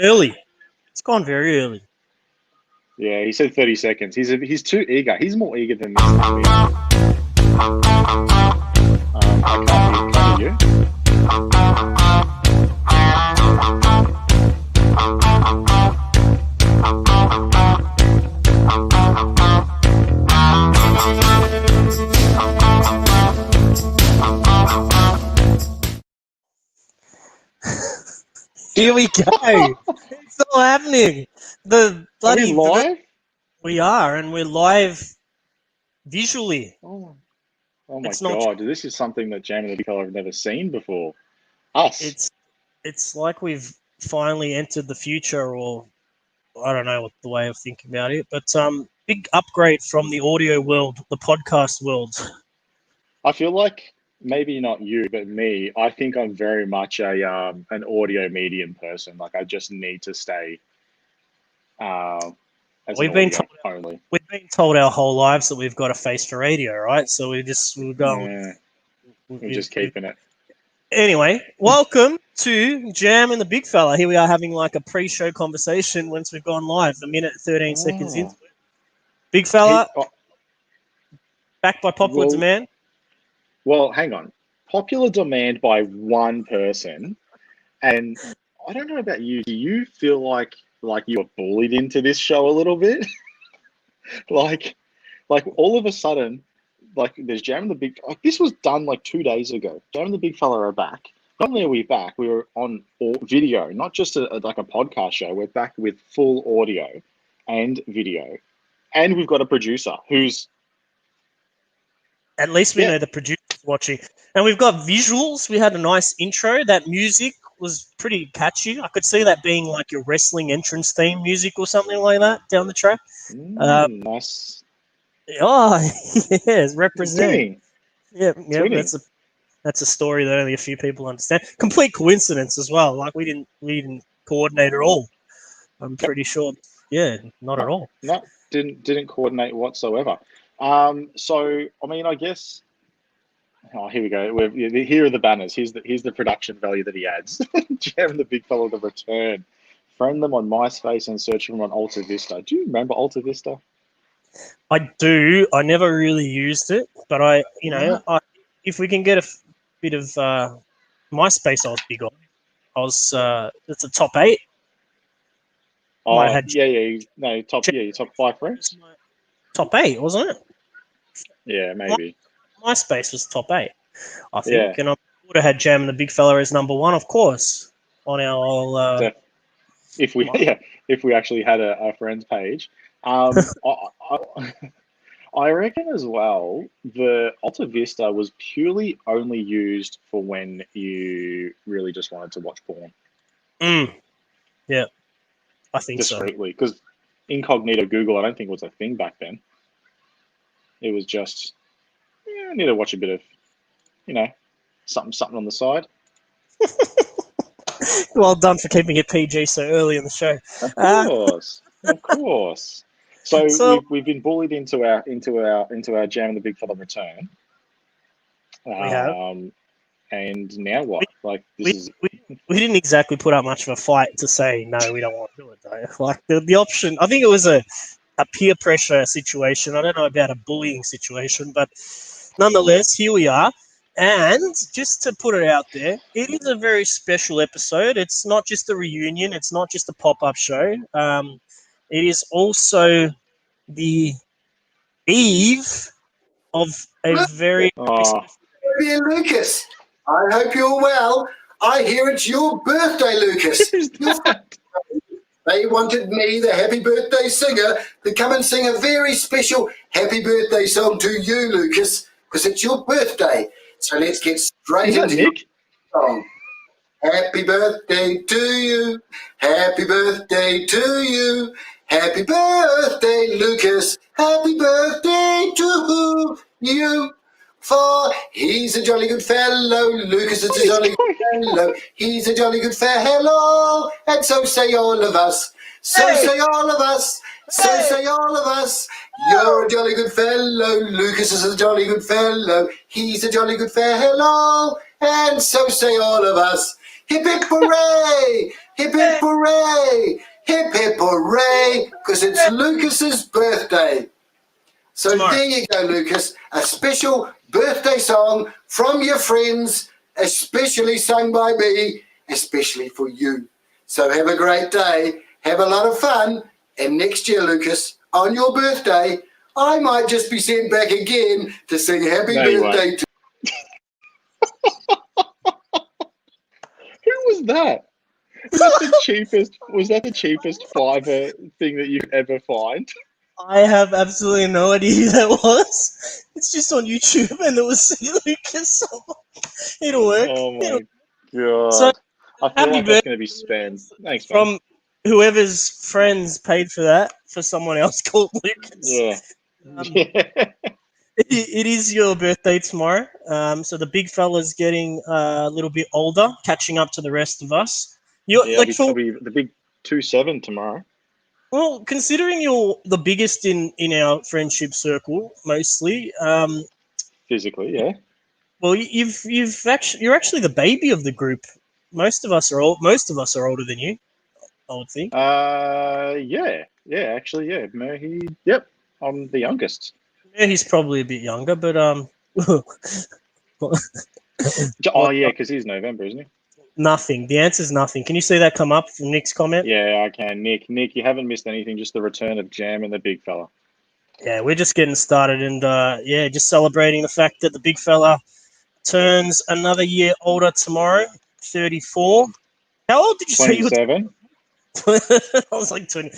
early. It's gone very early. Yeah, he said 30 seconds. He's too eager. He's more eager than this. I can't hear you. Here we go. It's all happening. The Are we bloody live? We are, and we're live visually. Oh my It's not. God! This is something that Jam and the Big Fella have never seen before. Us. It's like we've finally entered the future, or I don't know what the way of thinking about it, but big upgrade from the audio world, the podcast world. I feel like maybe not you, but me. I think I'm very much an audio medium person. Like I just need to stay as We've an been audio told, only. we've been told our whole lives that we've got a face for radio, right? So we're going. Yeah, we're just keeping it. Anyway, welcome to Jam and the Big Fella. Here we are having like a pre-show conversation once we've gone live, a minute 13 seconds into it. Big Fella, backed by popular demand. Well, hang on. Popular demand by one person, and I don't know about you. Do you feel like you were bullied into this show a little bit? like all of a sudden, like there's Jam and the Big. Like this was done like 2 days ago. Jam and the Big Fella are back. Not only are we back, we were on video, not just like a podcast show. We're back with full audio and video, and we've got a producer who's. At least we know the producer's watching. And we've got visuals. We had a nice intro. That music was pretty catchy. I could see that being like your wrestling entrance theme music or something like that down the track. Nice. Oh, yes, represent. Tuning. Yeah, that's a story that only a few people understand. Complete coincidence as well. Like we didn't coordinate at all. I'm pretty sure. Yeah, not at all. No, didn't coordinate whatsoever. So I mean, I guess. Oh, here we go. Here are the banners. Here's the production value that he adds. Jam and the Big Fella, the return. Friend them on MySpace and search them on Alta Vista. Do you remember Alta Vista? I do. I never really used it, but if we can get a bit of MySpace, I was big on. It's a top 8. Oh, no, top 5 friends. Top 8, wasn't it? Yeah, maybe. MySpace was top 8, I think, and I would have had Jam and the Big Fella as number 1, of course, on our. If we actually had a friends page, I reckon as well. The Alta Vista was purely only used for when you really just wanted to watch porn. Yeah, I think discreetly, because incognito Google, I don't think was a thing back then. It was just, I need to watch a bit of, something on the side. Well done for keeping it PG so early in the show. Of course. So we've been bullied into our Jam and the Big Fella return. We have. And now what? We didn't exactly put up much of a fight to say no, we don't want to do it though. Like the option, I think it was a peer pressure situation. I don't know about a bullying situation, but nonetheless, here we are. And just to put it out there, it is a very special episode. It's not just a reunion. It's not just a pop-up show. It is also the eve of a very... Lucas, I hope you're well. I hear it's your birthday, Lucas. They wanted me, the happy birthday singer, to come and sing a very special happy birthday song to you, Lucas, because it's your birthday. So let's get straight into your song. Happy birthday to you. Happy birthday to you. Happy birthday, Lucas. Happy birthday to you. For he's a jolly good fellow, Lucas is a jolly good fellow. He's a jolly good fellow, and so say all of us. So say all of us. So say all of us. You're a jolly good fellow, Lucas is a jolly good fellow. He's a jolly good fellow, and so say all of us. Hip hip hooray! Hip hip hooray! hooray! Hip, hip, hooray! Because it's Lucas's birthday. So Tomorrow. there you go, Lucas. A special birthday song from your friends, especially sung by me, especially for you. So have a great day. Have a lot of fun. And next year, Lucas, on your birthday, I might just be sent back again to sing happy birthday to Who was that? Was that the cheapest fiver thing that you could ever find? I have absolutely no idea who that was. It's just on YouTube, and it was Lucas. It'll work. Oh my god. So, I feel happy like that's going to be spammed. Thanks, man. From whoever's friends paid for that for someone else called Lucas. Yeah. It is your birthday tomorrow. So the big fella's getting a little bit older, catching up to the rest of us. I'll be the big 2-7 tomorrow. Well, considering you're the biggest in our friendship circle, mostly. Physically, yeah. Well, you're actually the baby of the group. Most of us are older than you, I would think. Actually, yeah. Yep, I'm the youngest. Yeah, he's probably a bit younger, but Oh yeah, because he's November, isn't he? nothing. The answer's nothing. Can you see that come up from Nick's comment? Yeah, I can. Nick, you haven't missed anything. Just the return of Jam and the big fella. Yeah, we're just getting started, and just celebrating the fact that the big fella turns another year older tomorrow, 34. How old did you say you were? 27. I was like 20.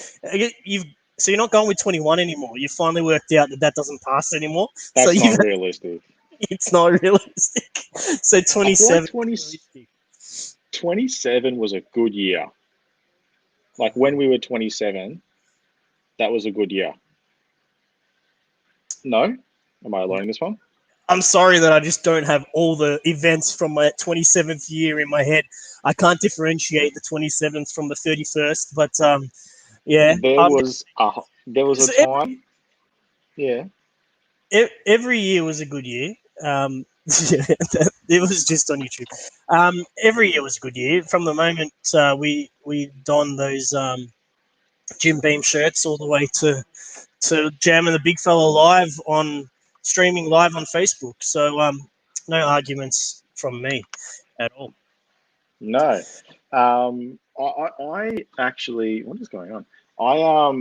So you're not going with 21 anymore. You finally worked out that doesn't pass anymore. That's so not realistic. It's not realistic. So 27. 27 was a good year. Like when we were 27, that was a good year. No? Am I alone in this one? I'm sorry that I just don't have all the events from my 27th year in my head. I can't differentiate the 27th from the 31st, but yeah. There was a time. Yeah. Every year was a good year. It was just on YouTube. Every year was a good year. From the moment we donned those Jim Beam shirts all the way to Jam and the Big Fella streaming live on Facebook. So no arguments from me at all. No. I actually, what is going on? I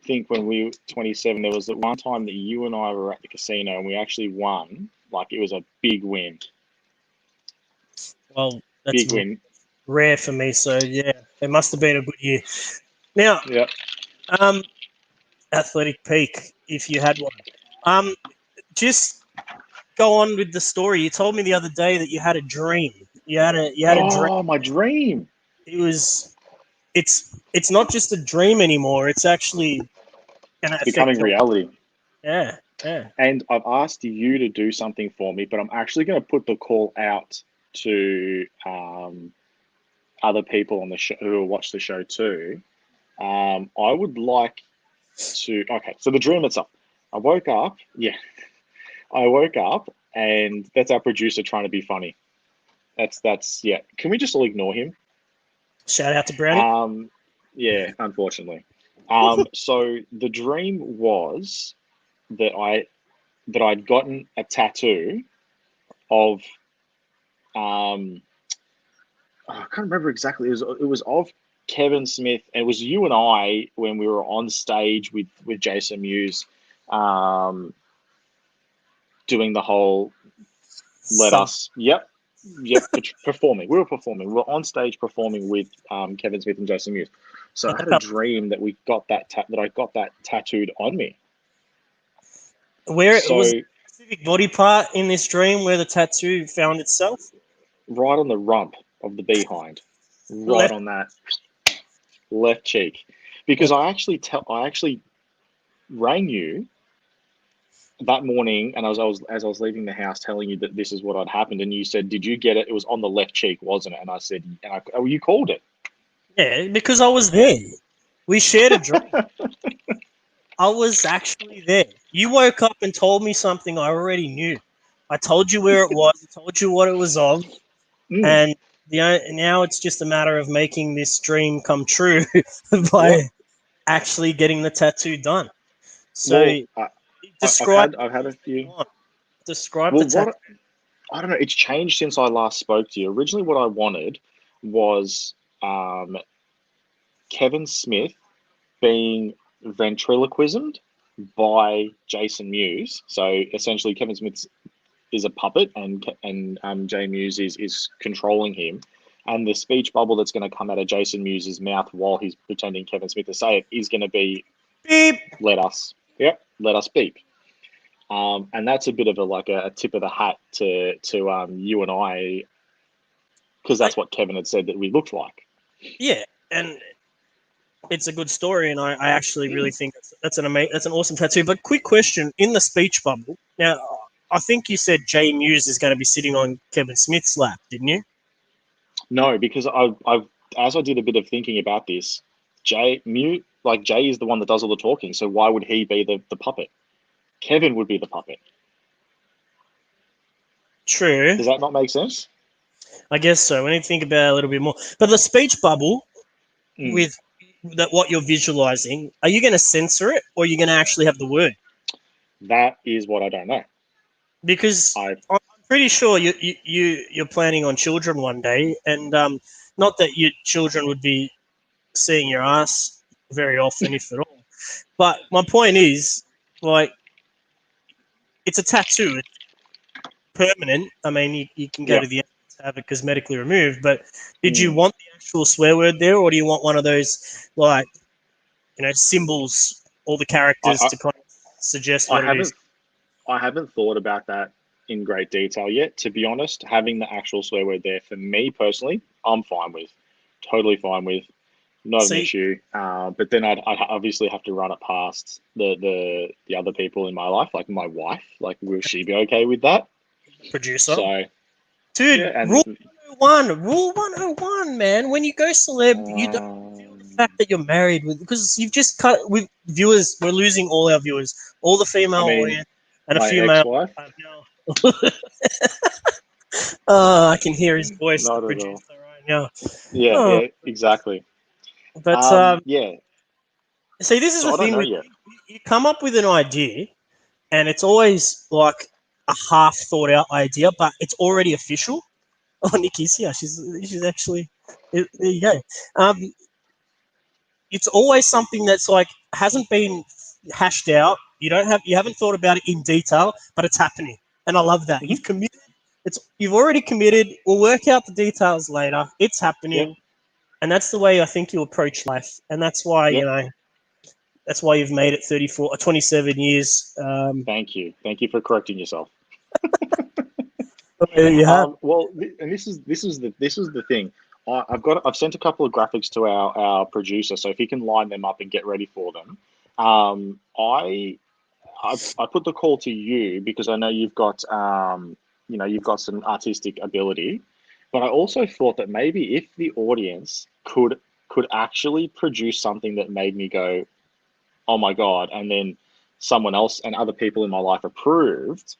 think when we were 27, there was that one time that you and I were at the casino and we actually won. Like it was a big win. Well, that's big win. Rare for me. So yeah, it must have been a good year. Now, Athletic Peak, if you had one. Just go on with the story. You told me the other day that you had a dream. You had a dream. Oh, my dream. It's not just a dream anymore. It's actually becoming reality. Yeah. And I've asked you to do something for me, but I'm actually going to put the call out to other people on the show who will watch the show too. I would like to. Okay, so the dream itself. I woke up. Yeah, I woke up, and that's our producer trying to be funny. That's yeah. Can we just all ignore him? Shout out to Brownie. Yeah, unfortunately. So the dream was that I'd gotten a tattoo of I can't remember exactly. It was of Kevin Smith, and it was you and I when we were on stage with Jason Mewes, doing the whole performing. We were performing. We were on stage performing with Kevin Smith and Jason Mewes. So I had a dream that we got that I got that tattooed on me. Where it was a specific body part in this dream where the tattoo found itself? Right on the rump of the behind. Right on that left cheek. Because I actually rang you that morning, and as I was leaving the house telling you that this is what had happened, and you said, "Did you get it? It was on the left cheek, wasn't it?" And I said, you called it. Yeah, because I was there. We shared a dream. I was actually there. You woke up and told me something I already knew. I told you where it was. I told you what it was of, and Now it's just a matter of making this dream come true by Yeah. actually getting the tattoo done. So Well, describe I've had a few. describe the Well, tattoo. I don't know. It's changed since I last spoke to you. Originally, what I wanted was Kevin Smith being ventriloquismed by Jason Mewes. So essentially, Kevin Smith is a puppet, and Jay Mewes is controlling him. And the speech bubble that's going to come out of Jason Mewes' mouth while he's pretending Kevin Smith to say it is going to be, Beep. let us beep. And that's a bit of a tip of the hat to you and I, because that's what Kevin had said that we looked like. Yeah, and it's a good story, and I actually really think that's an awesome tattoo. But quick question: in the speech bubble, now I think you said Jay Mewes is going to be sitting on Kevin Smith's lap, didn't you? No, because I've as I did a bit of thinking about this, Jay is the one that does all the talking. So why would he be the puppet? Kevin would be the puppet. True. Does that not make sense? I guess so. We need to think about it a little bit more. But the speech bubble, with that, what you're visualizing, are you going to censor it, or are you going to actually have the word? That is what I don't know. Because I'm pretty sure you're planning on children one day, and not that your children would be seeing your ass very often, if at all. But my point is, like, it's a tattoo. It's permanent. I mean, you can go to the end to have it cosmetically removed, but did you want the actual swear word there, or do you want one of those, like, symbols, all the characters to kind of suggest what it is? I haven't thought about that in great detail yet. To be honest, having the actual swear word there, for me personally, I'm fine with. Totally fine with. Not an issue. But then I'd obviously have to run it past the other people in my life, like my wife. Like, will she be okay with that? Producer. So, dude, Rule 101, man. When you go celeb, you don't feel the fact that you're married because you've just cut with viewers. We're losing all our viewers, all the female audience, and a few male. Oh, I can hear his voice, the producer, right now. Yeah, exactly. But see, this is the thing. You come up with an idea, and it's always like a half thought out idea, but it's already official. Oh, Nikki's here. She's actually there. You go. It's always something that's like hasn't been hashed out. You haven't thought about it in detail, but it's happening, and I love that. You've committed. You've already committed. We'll work out the details later. It's happening, and that's the way I think you approach life, and that's why that's why you've made it 34 or 27 years. Thank you for correcting yourself. Well, and this is the thing. I've sent a couple of graphics to our producer, so if he can line them up and get ready for them. I put the call to you because I know you've got you've got some artistic ability, but I also thought that maybe if the audience could actually produce something that made me go, oh my God, and then someone else and other people in my life approved,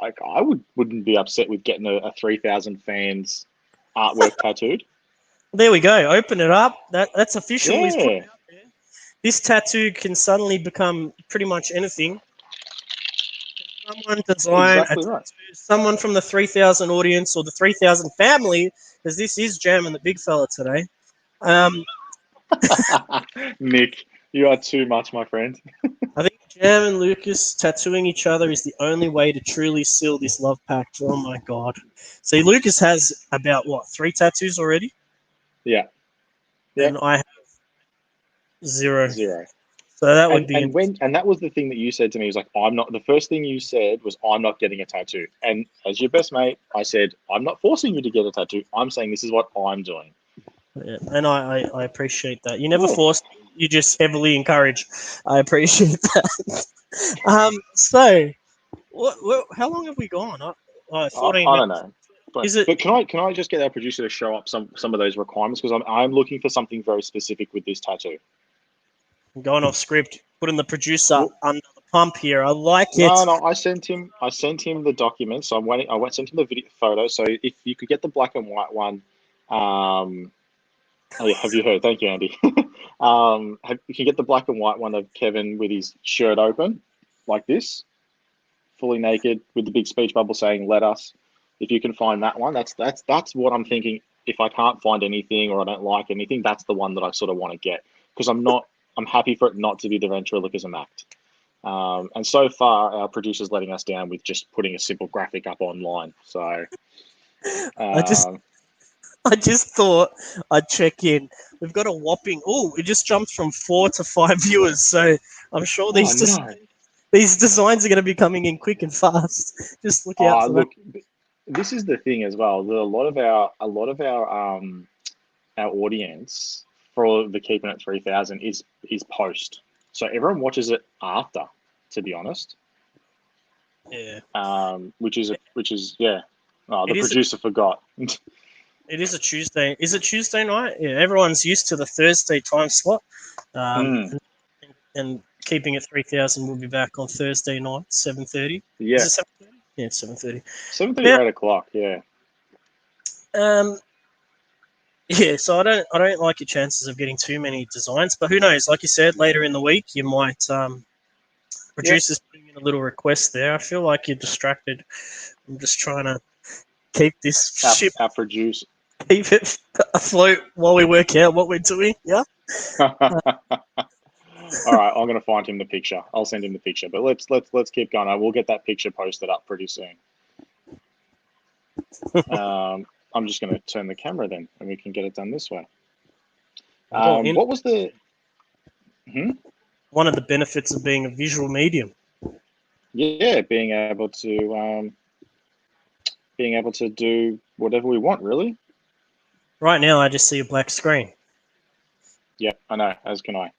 like I wouldn't be upset with getting a 3,000 fans artwork tattooed. There we go. Open it up. That's official. He's put it out there. This tattoo can suddenly become pretty much anything. Someone design someone from the 3,000 audience or the 3,000 family, because this is Jam and the Big Fella today. Nick, you are too much, my friend. I think Jam and Lucas tattooing each other is the only way to truly seal this love pact. Oh my God. See, Lucas has about 3 tattoos already? Yeah. And I have 0. So that would be and that was the thing that you said to me, was like, the first thing you said was, I'm not getting a tattoo. And as your best mate, I said, I'm not forcing you to get a tattoo. I'm saying this is what I'm doing. Yeah, and I appreciate that. You never force me, you just heavily encourage. I appreciate that. So how long have we gone? 14 I don't know. But can I just get our producer to show up some of those requirements, because I'm looking for something very specific with this tattoo. I'm going off script, putting the producer under the pump here. I like it. No, I sent him the documents. So I sent him the video photo. So if you could get the black and white one, Oh, yeah, have you heard? Thank you, Andy. You can get the black and white one of Kevin with his shirt open, like this, fully naked, with the big speech bubble saying "Let us." If you can find that one, that's what I'm thinking. If I can't find anything or I don't like anything, that's the one that I sort of want to get, because I'm happy for it not to be the ventriloquism act. And so far, our producer's letting us down with just putting a simple graphic up online. So. I just thought I'd check in. We've got a whopping. Oh, it just jumped from 4 to 5 viewers. So I'm sure these designs are going to be coming in quick and fast. Just look out for look, this is the thing as well. A lot of our audience for the Keeping It 3000 is post. So everyone watches it after, to be honest. Yeah. Which is yeah. Oh, the producer forgot. It is a Tuesday. Is it Tuesday night? Yeah, everyone's used to the Thursday time slot. And Keeping It 3000 will be back on Thursday night, 7:30. Yeah. Is it 7:30? Yeah, it's 7:30. 7:30 or 8 o'clock, yeah. Yeah, so I don't like your chances of getting too many designs, but who knows? Like you said, later in the week you might producers putting in a little request there. I feel like you're distracted. I'm just trying to keep this ship keep it afloat while we work out what we're doing. Yeah. All right, I'm gonna find him the picture. I'll send him the picture. But let's keep going. We'll get that picture posted up pretty soon. I'm just gonna turn the camera then, and we can get it done this way. What was the? One of the benefits of being a visual medium. Yeah, being able to do whatever we want, really. Right now, I just see a black screen. Yeah, I know, as can I.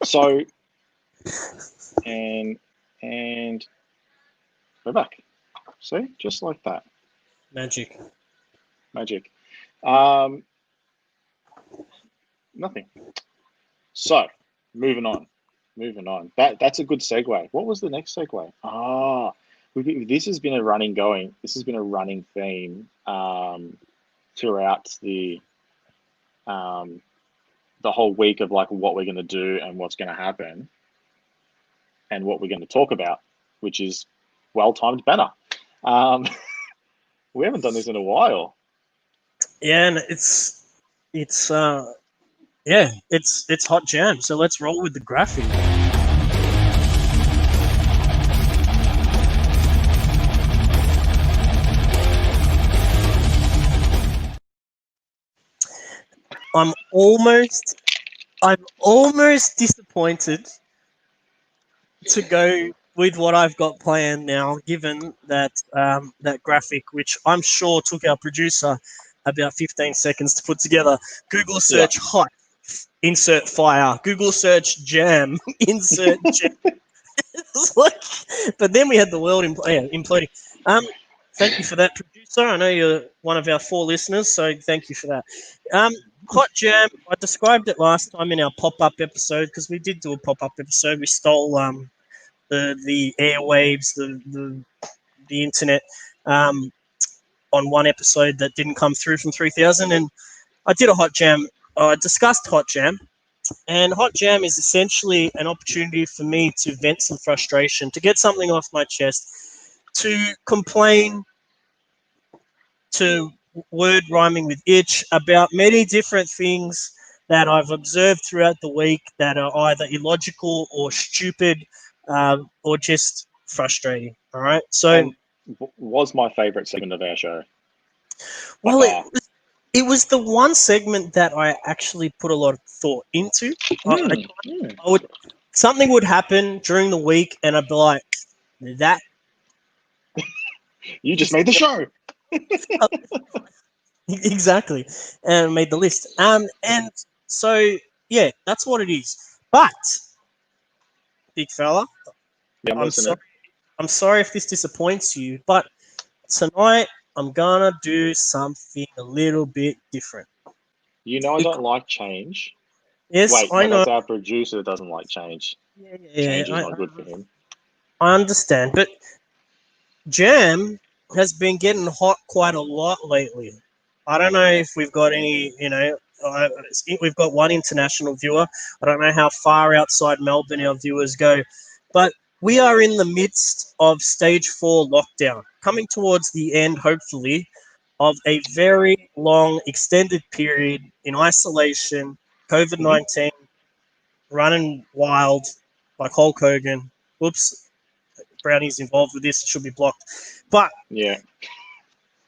So, and we're back. See, just like that. Magic. Nothing. So, moving on. That's a good segue. What was the next segue? This has been a running theme throughout the whole week of like what we're going to do and what's going to happen and what we're going to talk about, which is well-timed banner. We haven't done this in a while. Yeah, and it's hot jam. So let's roll with the graphic. I'm almost disappointed to go with what I've got planned now, given that that graphic, which I'm sure took our producer about 15 seconds to put together. Google search hot, insert fire. Google search jam, insert jam. But then we had the world imploding. Thank you for that, producer. I know you're one of our 4 listeners, so thank you for that. Hot jam. I described it last time in our pop-up episode, because we did do a pop-up episode. We stole the airwaves, the internet on one episode that didn't come through from 3000, and I did a hot jam. I discussed hot jam, and hot jam is essentially an opportunity for me to vent some frustration, to get something off my chest, to complain, to word rhyming with itch about many different things that I've observed throughout the week that are either illogical or stupid or just frustrating. All right. So was my favorite segment of our show. Well, it was the one segment that I actually put a lot of thought into. Something would happen during the week, and I'd be like, "That you just made the show." Exactly, and made the list. And so yeah, that's what it is. But big fella, I'm sorry if this disappoints you, but tonight I'm gonna do something a little bit different. You know I don't like change. Yes, I know. That's our producer that doesn't like change. Yeah, change is not good for him. I understand, but jam has been getting hot quite a lot lately. I don't know if we've got any, we've got one international viewer. I don't know how far outside Melbourne our viewers go, but we are in the midst of stage 4 lockdown, coming towards the end, hopefully, of a very long, extended period in isolation, COVID-19, running wild like Hulk Hogan. Whoops, Brownie's involved with this. It should be blocked. But Yeah.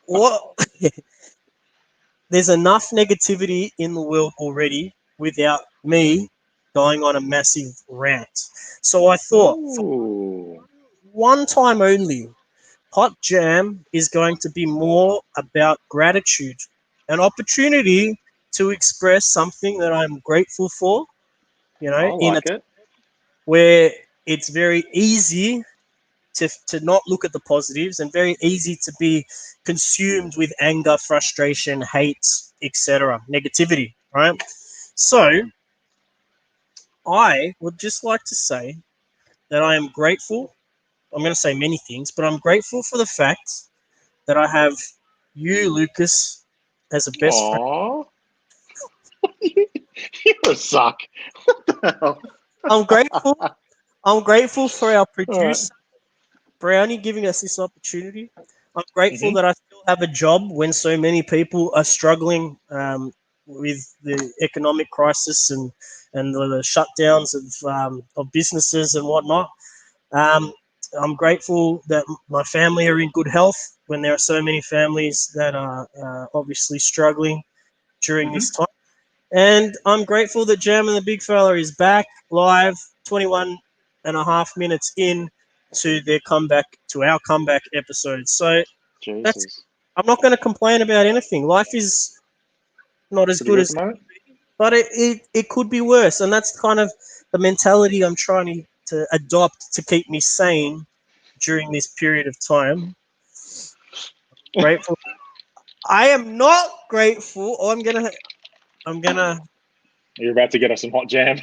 what? There's enough negativity in the world already without me going on a massive rant. So I thought, for Ooh. one time only, Hot Jam is going to be more about gratitude, an opportunity to express something that I'm grateful for, I in a like it. where it's very easy to not look at the positives and very easy to be consumed with anger, frustration, hate, etc., negativity, right? So I would just like to say that I am grateful. I'm going to say many things, but I'm grateful for the fact that I have you, Lucas, as a best friend. Aww. You suck. What the hell? I'm grateful. I'm grateful for our All producer, right. Brownie, giving us this opportunity. I'm grateful Mhm. that I still have a job when so many people are struggling with the economic crisis and the shutdowns of businesses and whatnot. Um, I'm grateful that my family are in good health when there are so many families that are obviously struggling during Mhm. this time. And I'm grateful that Jam and the Big Fella is back live 21 and a half minutes in to their comeback, to our comeback episode. So that's, Jesus. I'm not going to complain about anything. Life is not as Pretty good good at as, the moment? but it could be worse. And that's kind of the mentality I'm trying to adopt to keep me sane during this period of time. Grateful. I am not grateful. I'm gonna You're about to get us some hot jam.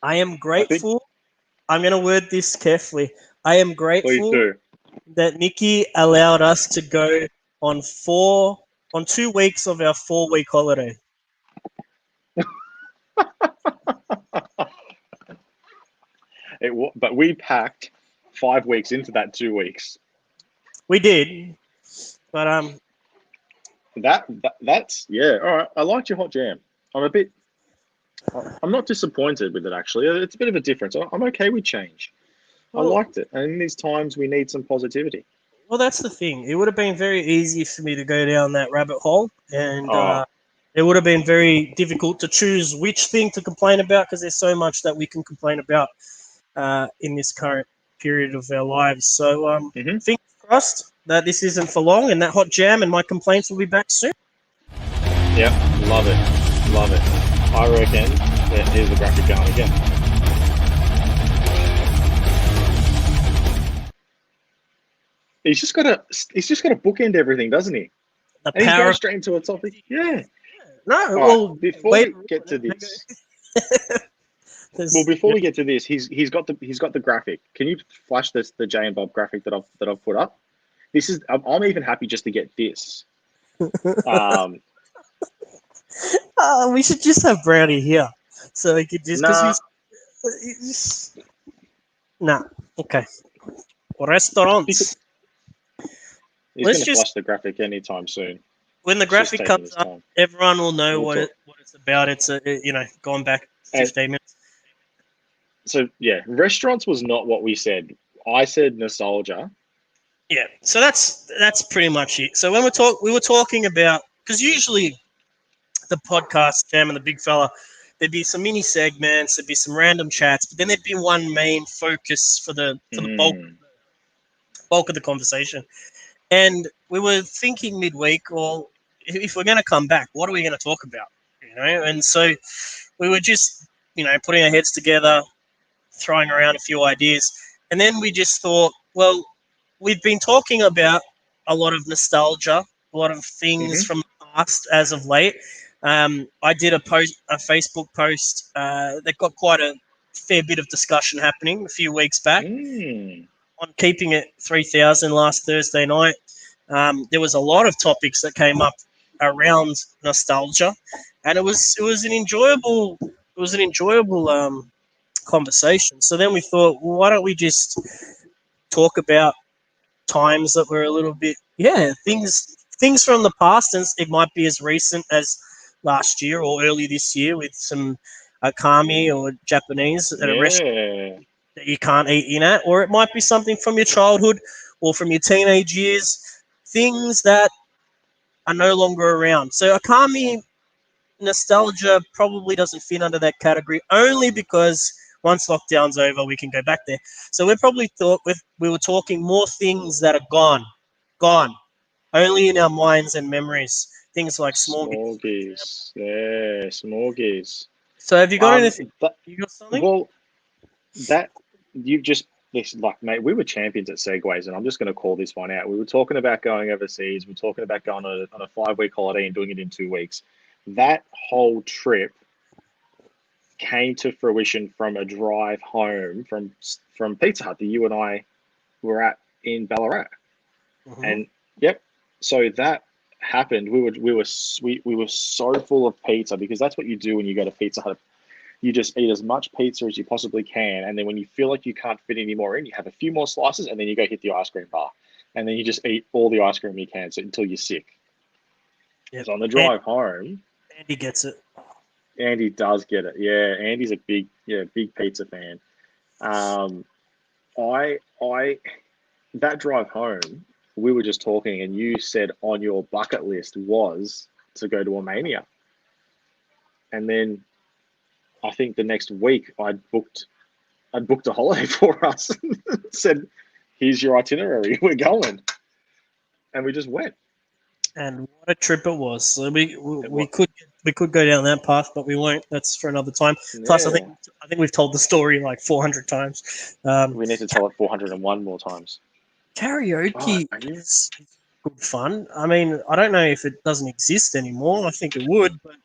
I am I think. grateful. I'm going to word this carefully. I am Please grateful do. that Nikki allowed us to go on 2 weeks of our 4-week holiday. But we packed 5 weeks into that 2 weeks. We did, but That's yeah. All right. I liked your hot jam. I'm not disappointed with it actually. It's a bit of a difference. I'm okay with change. I well, liked it. And in these times, we need some positivity. well, that's the thing. It would have been very easy for me to go down that rabbit hole, and Oh, it would have been very difficult to choose which thing to complain about because there's so much that we can complain about in this current period of our lives. So, hmm fingers crossed that this isn't for long and that hot jam and my complaints will be back soon. Yep. Love it. Love it. I reckon that here's the graphic going again. He's just got to bookend everything, doesn't he? The And he power goes of straight into a topic. Yeah. no, All right. well, Before wait. we get to this, There's, before we get to this, he's got the graphic. Can you flash the Jay and Bob graphic that I've put up? This is I'm even happy just to get this. we should just have Brownie here, so he could just because Nah, he's nah. Okay, he's restaurants. Let's going to just flash the graphic anytime soon. when the It's just graphic taking comes his up, time. everyone will know We'll talk. what it's about. It's gone back And 15 minutes. so yeah, restaurants was not what we said. I said nostalgia. Yeah, so that's pretty much it. So when we were talking about because usually the podcast Jam and the Big Fella, there'd be some mini segments, there'd be some random chats, but then there'd be one main focus for the Mm. bulk of the conversation. And we were thinking midweek, well, if we're going to come back, what are we going to talk about? And so we were just putting our heads together, throwing around a few ideas, and then we just thought, well, we've been talking about a lot of nostalgia, a lot of things hmm from the past as of late. I did a Facebook post that got quite a fair bit of discussion happening a few weeks back. Mm. on keeping it 3,000 last Thursday night. There was a lot of topics that came up around nostalgia, and it was an enjoyable conversation. So then we thought, well, why don't we just talk about times that were a little bit, things from the past, and it might be as recent as last year or early this year with some Akami or Japanese at a restaurant Yeah. that you can't eat in at, or it might be something from your childhood or from your teenage years, things that are no longer around. So Akami nostalgia probably doesn't fit under that category, only because once lockdown's over, we can go back there. So we were talking more things that are gone, only in our minds and memories. Things like small. Smorgies. Yeah, smorgies. So have you got anything? You got something? Well, that you've just this like, mate, we were champions at segues, and I'm just going to call this one out. We were talking about going overseas. We were talking about going on a 5-week holiday and doing it in 2 weeks. That whole trip came to fruition from a drive home from Pizza Hut that you and I were at in Ballarat. Mhm. And yep, so that happened. We were so full of pizza, because that's what you do when you go to Pizza Hut. You just eat as much pizza as you possibly can, and then when you feel like you can't fit any more in, you have a few more slices, and then you go hit the ice cream bar, and then you just eat all the ice cream you can until you're sick. Yep. So on the drive home, Andy gets it. Andy does get it. Yeah, Andy's a big pizza fan. I that drive home, we were just talking, and you said on your bucket list was to go to Armenia, and then I think the next week I'd booked a holiday for us. Said, "Here's your itinerary. We're going," and we just went. And what a trip it was. So we could go down that path, but we won't. That's for another time. Plus, I think we've told the story like 400 times. We need to tell it 401 more times. Karaoke is good fun. I mean, I don't know if it doesn't exist anymore. I think it would, but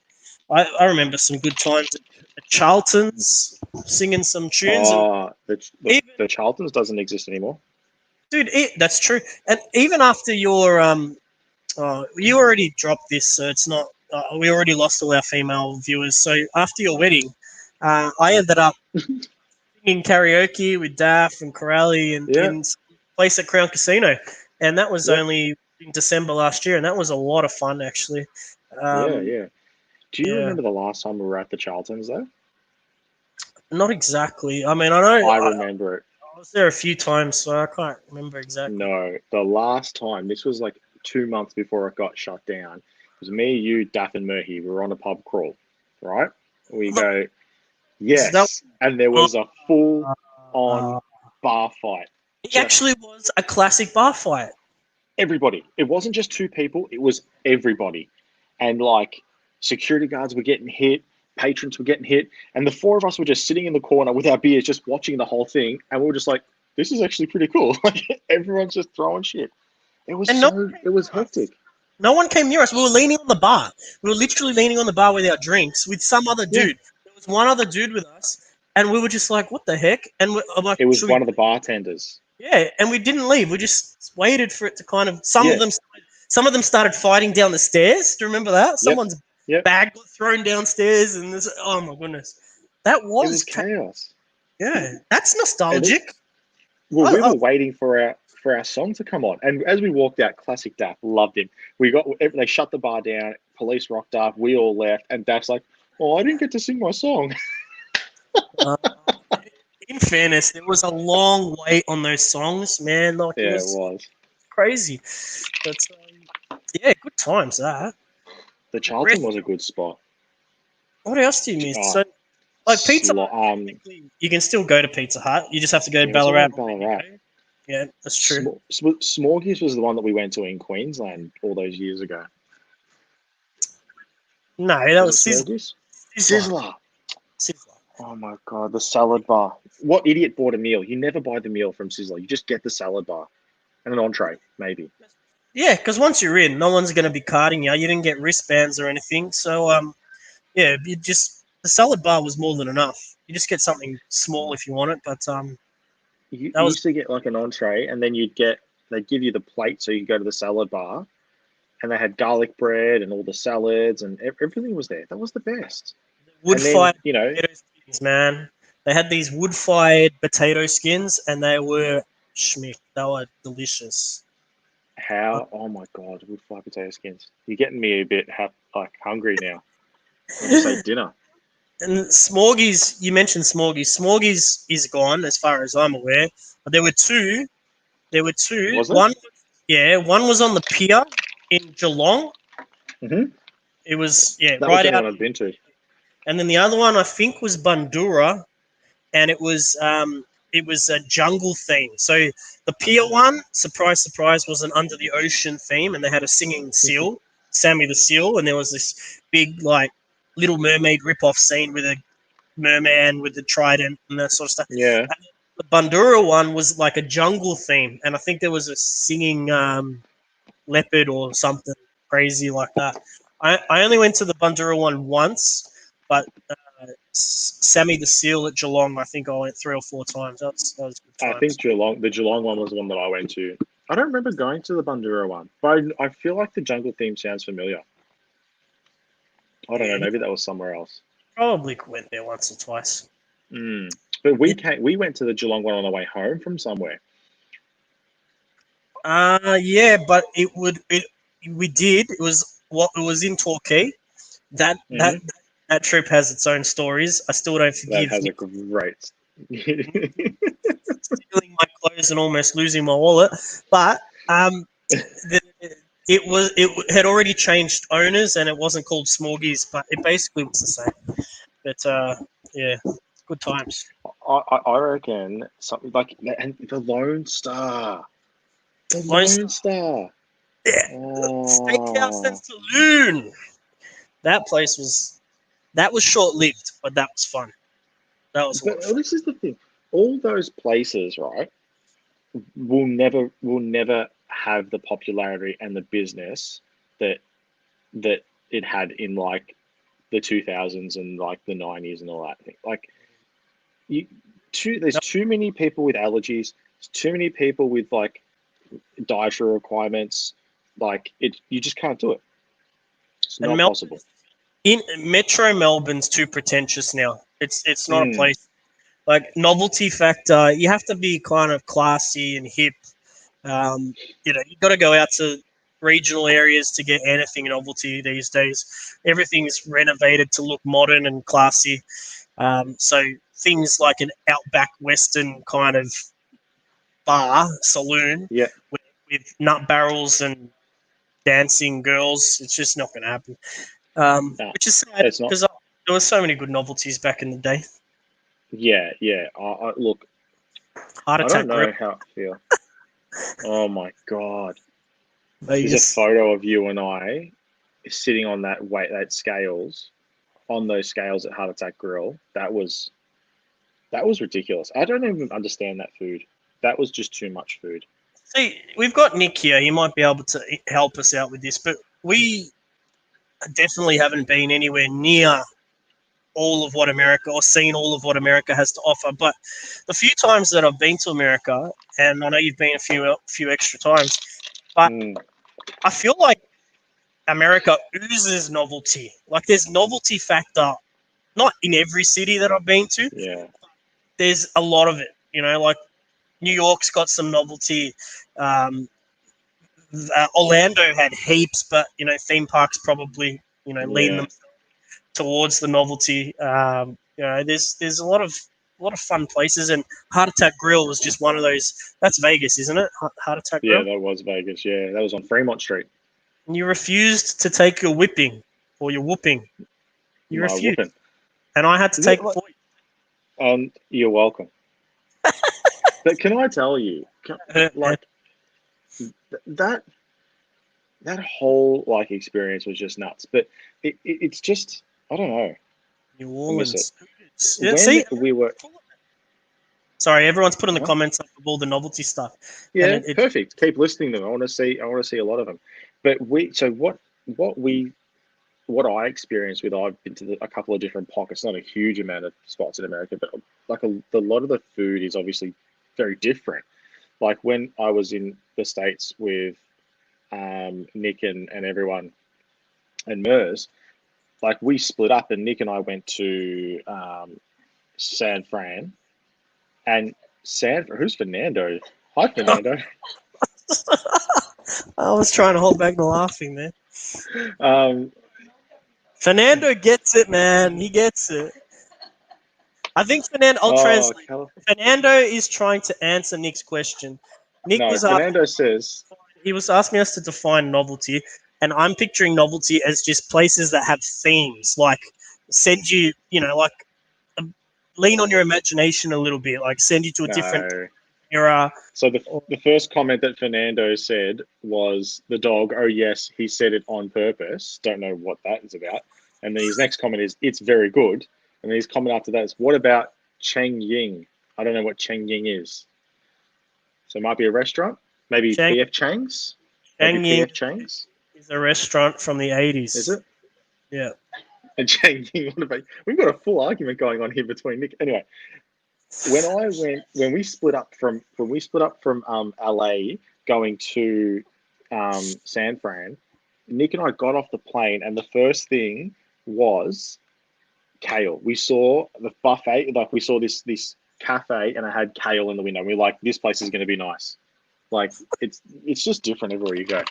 I remember some good times at Charlton's singing some tunes. The Charlton's doesn't exist anymore. Dude, that's true. And even after your you already dropped this, so it's not. We already lost all our female viewers. So after your wedding, I ended up singing karaoke with Daff and Corelli in some place at Crown Casino, and that was only in December last year, and that was a lot of fun actually. Do you remember the last time we were at the Charlton's though? Not exactly. I mean, I know. I remember it. I was there a few times, so I can't remember exactly. No, the last time, this was like 2 months before it got shut down. It was me, you, Daff, and Murphy. We were on a pub crawl, right? We go, yes, and there was a full-on bar fight. It actually was a classic bar fight. Everybody. It wasn't just two people. It was everybody. And like security guards were getting hit. Patrons were getting hit. And the four of us were just sitting in the corner with our beers, just watching the whole thing. And we were just like, this is actually pretty cool. Like everyone's just throwing shit. It was hectic. No one came near us. We were leaning on the bar. We were literally leaning on the bar with our drinks with some other dude. Yeah. There was one other dude with us. And we were just like, what the heck? And I'm like, it was one of the bartenders. Yeah, and we didn't leave. We just waited for it to kind of. Some of them started fighting down the stairs. Do you remember that? Someone's bag got thrown downstairs, and this. Oh my goodness, that was chaos. Yeah, that's nostalgic. We were waiting for our song to come on, and as we walked out, classic Daff, loved him. They shut the bar down. Police rocked up. We all left, and Daff's like, "Oh, I didn't get to sing my song." In fairness, there was a long wait on those songs, man. Like, it was crazy. But good times that. The Charlton was a good spot. What else do you miss? So, like Pizza Hut, you can still go to Pizza Hut. You just have to go to Ballarat. Yeah, that's true. Smorgies was the one that we went to in Queensland all those years ago. No, that was Sizzler. Sizzler. Oh my God, the salad bar. What idiot bought a meal? You never buy the meal from Sizzler. You just get the salad bar and an entree, maybe. Yeah, because once you're in, no one's going to be carding you. You didn't get wristbands or anything. So, the salad bar was more than enough. You just get something small if you want it. But, you That was used to get like an entree, and then they'd give you the plate so you could go to the salad bar, and they had garlic bread and all the salads and everything was there. That was the best. And then wood-fired you know potato skins, man. They had these wood-fired potato skins, and they were schmick. They were delicious. how? Oh my god, wood fire potato skins. You're getting me a bit like hungry now. I'll just say dinner. And Smorgies, you mentioned Smorgies. Smorgies is gone, as far as I'm aware. But there were two. There were two. Was it? One was on the pier in Geelong. Hmm. It was That was right the only out. one I've been to. And then the other one I think was Bandura, and it was a jungle theme. So the pier one, surprise, surprise, was an under the ocean theme, and they had a singing seal, Sammy the Seal, and there was this big like Little Mermaid rip-off scene with a merman with the trident and that sort of stuff. Yeah. And the Bandura one was like a jungle theme, and I think there was a singing leopard or something crazy like that. I only went to the Bandura one once, but Sammy the Seal at Geelong, I think I went 3 or 4 times. That was good I times. think the Geelong one was the one that I went to. I don't remember going to the Bandura one, but I feel like the jungle theme sounds familiar. I don't know. Maybe that was somewhere else. Probably went there once or twice. But we went to the Geelong one on the way home from somewhere. Yeah, but we did. It was in Torquay. That Mhm. that trip has its own stories. I still don't That forgive has a Nick great. stealing my clothes and almost losing my wallet. But it had already changed owners and it wasn't called Smorgies, but it basically was the same. But yeah, good times. I reckon something like and the Lone Star. The Lone Lone Star. Yeah, Steakhouse and Oh. Saloon. That place was short lived, but that was fun. That was a lot But of fun. this is the thing. All those places, right, will never have the popularity and the business that it had in like the 2000s and like the 90s and all that thing. Like there's too many people with allergies, there's too many people with like dietary requirements. Like you just can't do it. It's And not possible. in Metro Melbourne's too pretentious now. It's not a Mm, place like novelty factor. You have to be kind of classy and hip. You got to go out to regional areas to get anything novelty these days. Everything's renovated to look modern and classy. So things like an outback Western kind of bar saloon yeah, with nut barrels and dancing girls, it's just not going to happen. no, Which is sad it's not. because there were so many good novelties back in the day. Yeah. Look, Heart I Attack don't Grill, know how I feel. Oh my god. There's a Vegas. photo of you and I sitting on that scales, on those scales at Heart Attack Grill. That was ridiculous. I don't even understand that food. That was just too much food. See, we've got Nick here. He might be able to help us out with this, but we definitely haven't been anywhere near all of what America or seen all of what America has to offer. But the few times that I've been to America, and I know you've been a few extra times, but Mm, I feel like America oozes novelty. Like there's novelty factor, not in every city that I've been to. yeah. There's a lot of it. Like New York's got some novelty. Um, Orlando had heaps, but theme parks probably lean Yeah. them towards the novelty. There's a lot of fun places, and Heart Attack Grill was just one of those. That's Vegas, isn't it? Heart Attack Yeah, Grill. that was Vegas. Yeah, that was on Fremont Street. And you refused to take your whipping or your whooping. You My refused, whooping. and I had to take it for you. You're welcome. But can I tell you, like that whole like experience was just nuts. But it's just I don't know. New I miss it. Orleans. When See, we were sorry, everyone's put in the Huh? comments of all the novelty stuff. Yeah, And it perfect. Keep listing them. I want to see a lot of them. But what I experienced with I've been to a couple of different pockets, not a huge amount of spots in America, but like a lot of the food is obviously very different. Like when I was in the States with Nick and everyone and Mers, like we split up and Nick and I went to San Fran, and who's Fernando? Hi, Fernando. I was trying to hold back the laughing there. um, Fernando gets it, man. He gets it. I think Fernando. I'll translate. Fernando is trying to answer Nick's question. Fernando says he was asking us to define novelty, and I'm picturing novelty as just places that have themes, like send you, like lean on your imagination a little bit, like send you to a different era. So the first comment that Fernando said was the dog. Oh yes, he said it on purpose. Don't know what that is about. And then his next comment is, it's very good. And then his comment after that is, what about Cheng Ying? I don't know what Cheng Ying is. So it might be a restaurant. Maybe P.F. Chang's? Cheng Ying P.F. Chang's? Is a restaurant from the 80s. Is it? Yeah. And Cheng Ying, we've got a full argument going on here between Nick. Anyway, when we split up from LA going to San Fran, Nick and I got off the plane, and the first thing was kale. We saw the buffet, like we saw this cafe, and it had kale in the window. We're like, this place is going to be nice. Like it's just different everywhere you go.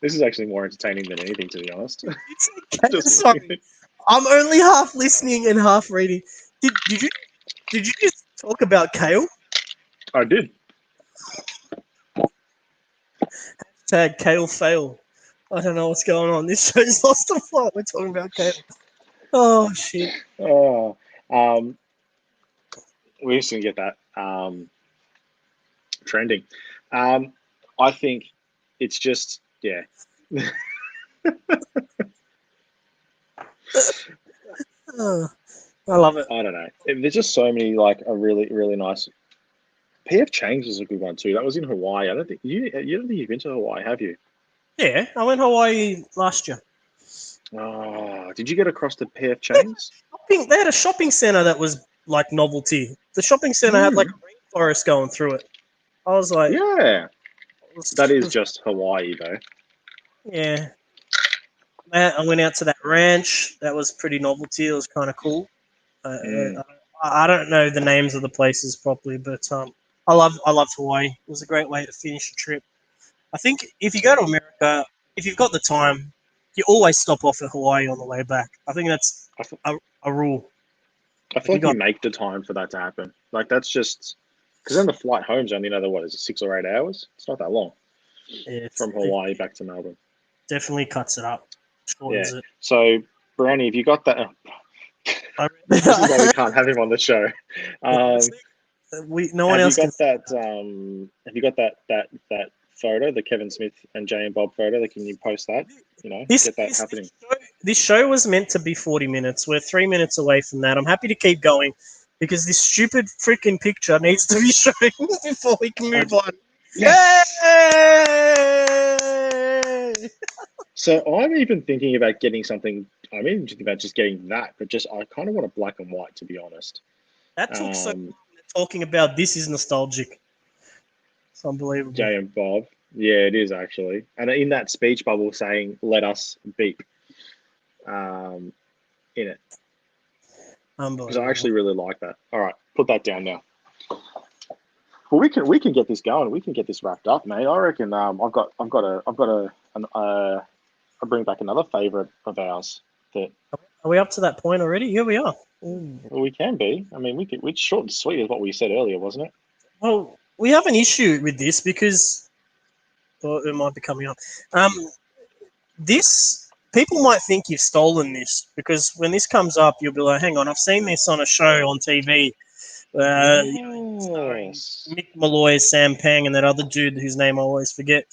This is actually more entertaining than anything, to be honest. Sorry, I'm only half listening and half reading. Did you just talk about kale? I did. Hashtag kale fail. I don't know what's going on. This show's lost the plot. We're talking about kale. Oh shit. Oh, we're just gonna get that trending. I think it's just I love it. I don't know. There's just so many like a really, really nice. P.F. Chang's was a good one too. That was in Hawaii. I don't think you don't think you've been to Hawaii, have you? Yeah, I went to Hawaii last year. Oh, did you get across to P.F. Chang's? They had a shopping center that was like novelty. The shopping center had like a rainforest going through it. I was like, yeah, that is just Hawaii though. Yeah. I went out to that ranch. That was pretty novelty. It was kind of cool. I don't know the names of the places properly, but I loved Hawaii. It was a great way to finish a trip. I think if you go to America, if you've got the time, you always stop off at Hawaii on the way back. I think that's a rule. I feel like you make the time for that to happen. Like that's just because then the flight home's only another 6 or 8 hours. It's not that long from Hawaii back to Melbourne. Definitely cuts it up. Shortens it. So, Brandy, if you got that, this is why we can't have him on the show. No one else can. Have you got that photo, the Kevin Smith and Jay and Bob photo? Can you post that? Get that happening. This show was meant to be 40 minutes. We're 3 minutes away from that. I'm happy to keep going because this stupid freaking picture needs to be shown before we can move on. Yes. Yay! So I'm even thinking about getting something. I'm even thinking about just getting that, but I kind of want a black and white, to be honest. That took so long. Talking about this is nostalgic. It's unbelievable. Jay and Bob. Yeah, it is actually. And in that speech bubble saying, let us beep in it. Unbelievable. Because I actually really like that. All right, put that down now. Well, we can get this going. We can get this wrapped up, mate. I reckon I'll bring back another favourite of ours. Are we up to that point already? Here we are. Well, we can be. I mean, it's short and sweet is what we said earlier, wasn't it? Well, we have an issue with this because it might be coming up. People might think you've stolen this because when this comes up, you'll be like, hang on, I've seen this on a show on TV. Starring Mick Malloy, Sam Pang, and that other dude whose name I always forget.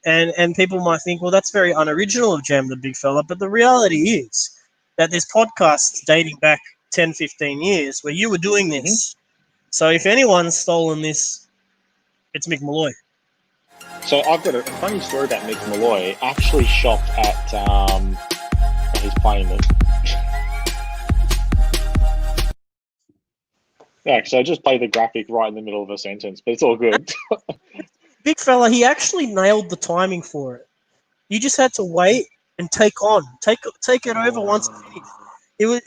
And people might think, well, that's very unoriginal of Jam the Big Fella. But the reality is that there's podcasts dating back 10, 15 years where you were doing this. So if anyone's stolen this, it's Mick Malloy. So I've got a funny story about Mick Malloy. Actually shopped at he's playing this. Yeah, so I just play the graphic right in the middle of a sentence, but it's all good. Big fella, he actually nailed the timing for it. You just had to wait and take it over once it finished. Well,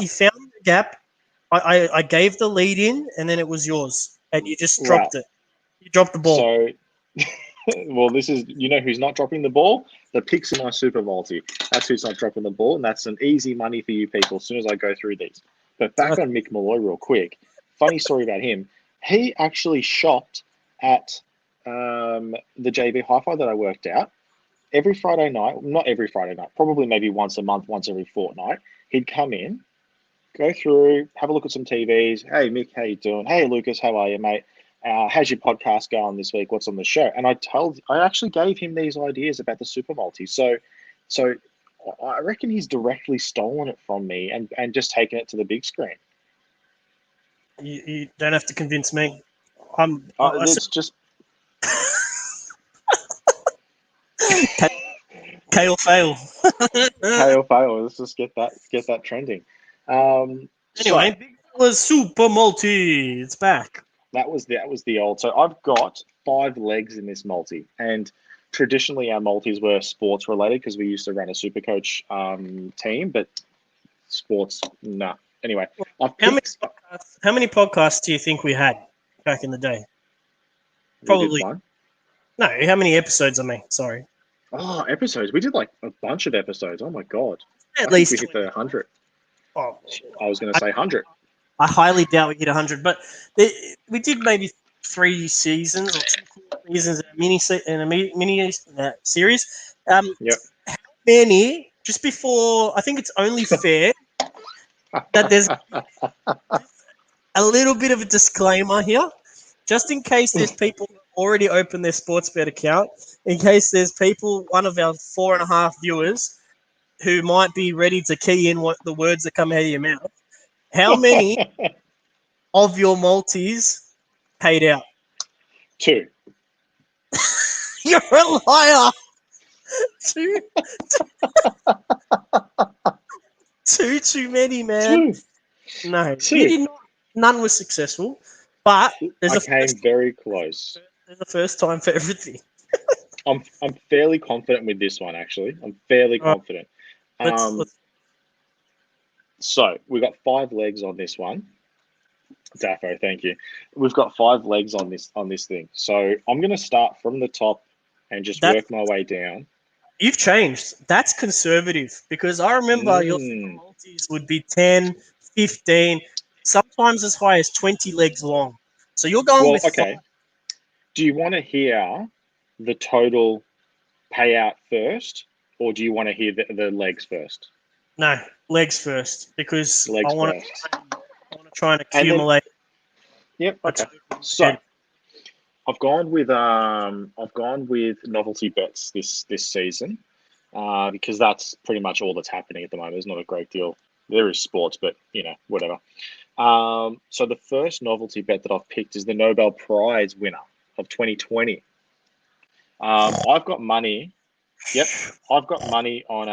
You found the gap. I gave the lead in, and then it was yours, and you just dropped it. You dropped the ball. So, well, this is, you know who's not dropping the ball? The picks in my Super Multi. That's who's not dropping the ball, and that's an easy money for you people as soon as I go through these. But back on Mick Malloy real quick. Funny story about him. He actually shopped at the JB Hi-Fi that I worked out. Every Friday night, not every Friday night, probably maybe once a month, once every fortnight, he'd come in, go through, have a look at some TVs. Hey, Mick, how you doing? Hey, Lucas, how are you, mate? How's your podcast going this week? What's on the show? And I actually gave him these ideas about the Super Multi. So I reckon he's directly stolen it from me and just taken it to the big screen. You don't have to convince me. It's just Kale fail. Kale fail. Let's just get that trending. Anyway, Big Fella's Super Multi. It's back. That was the old. So I've got 5 legs in this multi, and traditionally our multis were sports related because we used to run a Supercoach team, but sports, nah. Anyway, how many podcasts do you think we had back in the day? Probably one. No. How many episodes? I mean, sorry. Oh, episodes. We did like a bunch of episodes. Oh my god. At least we hit the 100. Oh, I was going to say 100. I highly doubt we hit 100, but we did maybe 3 seasons or 2 seasons in a mini series. Yep. How many? Just before, I think it's only fair that there's a little bit of a disclaimer here, just in case there's people who already opened their Sportsbet account, in case there's people, one of our 4.5 viewers, who might be ready to key in what the words that come out of your mouth. How many of your multis paid out? 2. You're a liar. 2. Too many, man. 2. No, 2. you did not. None was successful, but I came very close. There's a first time for everything. I'm fairly confident with this one, actually. I'm fairly confident. Let's So we've got 5 legs on this one. Daffo, thank you. We've got 5 legs on this thing. So I'm going to start from the top and just work my way down. You've changed. That's conservative because I remember your multis would be 10, 15, sometimes as high as 20 legs long. So you're going with 5. Do you want to hear the total payout first, or do you want to hear the legs first? No, legs first, because legs I want to try and accumulate. Yep. Okay. So I've gone with novelty bets this season because that's pretty much all that's happening at the moment. There's not a great deal. There is sports, but whatever. So the first novelty bet that I've picked is the Nobel Prize winner of 2020. I've got money. Yep, I've got money on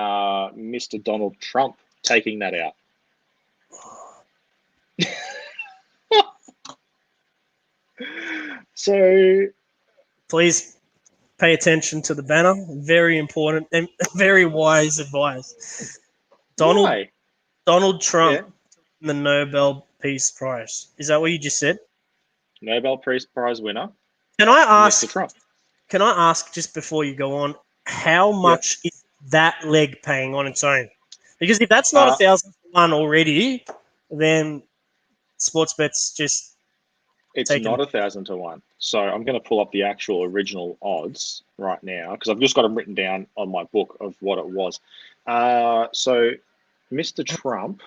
Mr. Donald Trump taking that out. So, please pay attention to the banner. Very important and very wise advice. Donald Trump, the Nobel Peace Prize. Is that what you just said? Nobel Peace Prize winner. Can I ask? Mr. Trump. Can I ask just before you go on, how much is that leg paying on its own? Because if that's not 1,000 to 1 already, then Sportsbet's just. It's not 1,000 to 1. So I'm going to pull up the actual original odds right now because I've just got them written down on my book of what it was. So Mr. Trump.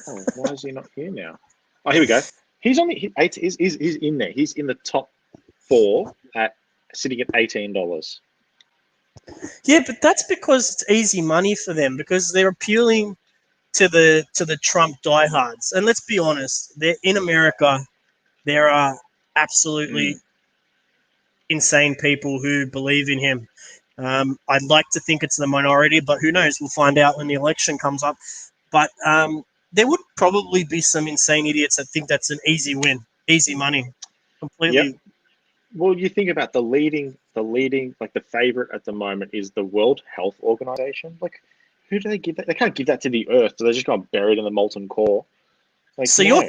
Oh, why is he not here now? Oh, here we go. He's on the he's in there. He's in the top 4 sitting at $18. Yeah, but that's because it's easy money for them because they're appealing to the Trump diehards. And let's be honest, they're in America. There are absolutely insane people who believe in him. I'd like to think it's the minority, but who knows? We'll find out when the election comes up. But there would probably be some insane idiots that think that's an easy win, easy money, completely. Yep. Well, you think about the leading, like the favorite at the moment is the World Health Organization. Like, who do they give that? They can't give that to the Earth. So they're just going to bury it in the molten core. Like, So no.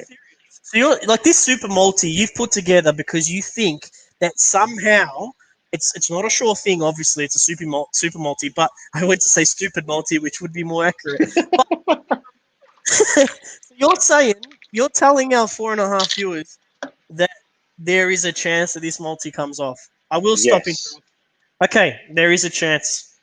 you're like this super multi you've put together because you think that somehow it's not a sure thing. Obviously, it's a super multi, but I went to say stupid multi, which would be more accurate. But so you're telling our 4.5 viewers that there is a chance that this multi comes off. I will stop it. Yes. Okay, there is a chance.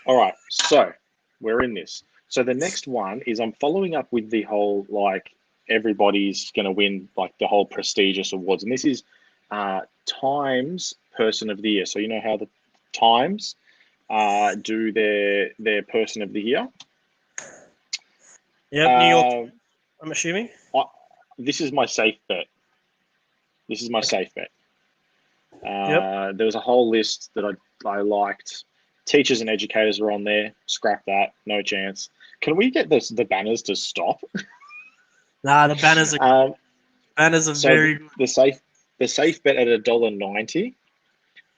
All right. So we're in this. So the next one is I'm following up with the whole like everybody's going to win like the whole prestigious awards, and this is Times Person of the Year. So you know how the Times do their Person of the Year. Yep, New York. I'm assuming. This is my safe bet. Yep. There was a whole list that I liked. Teachers and educators are on there. Scrap that. No chance. Can we get the banners to stop? Nah, the banners are very good. The safe bet at $1.90